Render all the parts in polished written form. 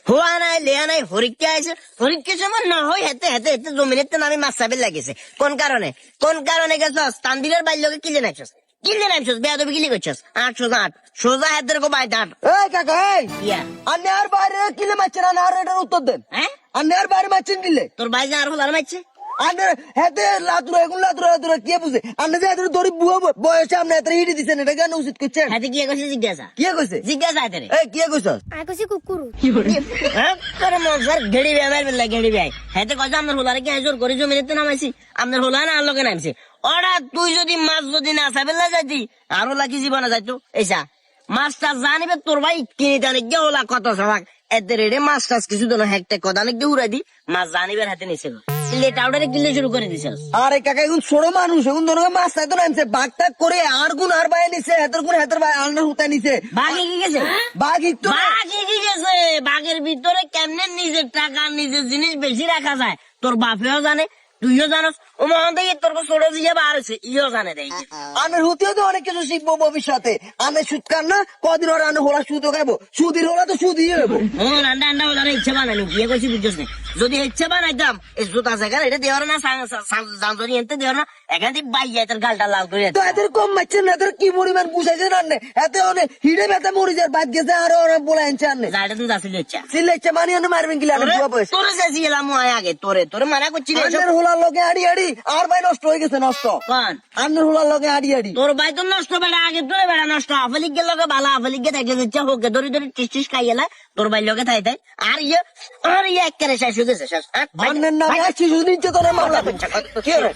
হওয়া নাই লেয়া নাই হরিকা আছে হরিকা সময় না হয় হেতে হেতে হেতে জমিনেতে নামে মাছ চাবের লাগিয়েছে কোন কারণে গেছস তানবিরের বাল্যকে কিলে নাইছস বেয়াদবি কিলি করছস 808 সোজা হেদের কো বাইতে 8 এই কাকা এই ইয়া আন্নে আর বাইরে কিলে মারছেন আর এটার উত্তর দেন হ্যাঁ আন্নে আর বাইরে মারছেন কিলে তোর ভাই আর হলার মাইছে আন্নে হেতে লাতুরা কে বুঝে আন্নে যে এদের দড়ি বুয়া বয়সে আপনি এত হিড়ি দিছেন এটা কেন উচিত করছেন হাতে কি কইছে জিজ্ঞাসা কে কইছে হাতে রে এই কে কইছস আর কইছি কুকুর হ্যাঁ তোর মনসার গেড়ি বেমার বেলা গেড়ি ভাই হাতে কইছে আপনার হলারে কি আজর করে জমিনেতে নামাইছি আপনার হলা না আলোকে নামছে ওরা তুই যদি মাছ যদি না চাবেলা যাইতি আর হলা কি জীবনে যাইতো এইসা মাছটা জানিবে তোর ভাই কিনে জানে গে হলা কত সবাক এদের রেডে মাছ টাছ কিছু তো না হেকটে কথা নাকি উড়াই দি মাছ জানিবার হাতে নিছে কিলে টাউডারে কিলে শুরু করে দিছস আরে কাকা এখন ছোট মানুষ এখন ধরো মাছ চাইতো নামছে বাঘটা করে আর গুণ আর বাইরে নিছে হেতের ভাই আলনা হুতা নিছে বাঘে কি গেছে বাঘ একটু বাঘে কি গেছে বাঘের ভিতরে কেমনে নিজের টাকা নিজের জিনিস বেশি রাখা যায় তোর বাপেও জানে তুইও জানোস ও মহান দেখি তোর ছোট দিয়ে বার হয়েছে ইও জানে দেখি আমের হুতেও তো অনেক কিছু শিখবো ভবিষ্যতে আমি সুদ কার না কদিন ওর আনে হোলা সুদও খাবো সুদির হোলা তো সুদই হবো রান্না আন্ডা ওদের ইচ্ছে বানানি বিয়ে করছি বুঝছিস না যদি ইচ্ছে বানাইতাম এই জুতা জায়গা এটা দেওয়ার না জানজরি এনতে দেওয়ার না এখান থেকে বাইয়া তোর গালটা লাল করে তো এদের কম মারছেন না এদের কি পরিমাণ বুঝাইছে রান্নে এতে অনেক হিড়ে ব্যথা মরি যায় বাদ গেছে আর ওরা বলে আনছে আননে যাইটা তুমি যাচ্ছিল ইচ্ছা সিলেচ্ছে মানি আনে মারবেন কিলা বয়স তোরে যাচ্ছি এলাম আগে তোরে মানা করছি আন্নের হোলার লগে আড়ি আর ভাই নষ্ট হয়ে গেছে নষ্ট কন আন্নের হোলার লগে আড়ি তোর ভাই তো নষ্ট বেড়া আগে তোরে বেড়া নষ্ট আফলিক গেল ভালো আফলিক গে থাকলে ইচ্ছা হোক ধরি টিস খাইয়েলা তোর ভাই লগে থাই আর ইয়ে একেবারে শেষ হয়ে গেছে শেষ আন্নের নামে শিশু নিচ্ছে তোর মামলা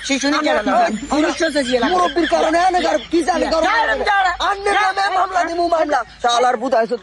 শিশু নিচে মুরব্বীর কারণে আনে কি জানি করো আন্নের নামে মামলা দিমু মামলা শালার বুঝাইছো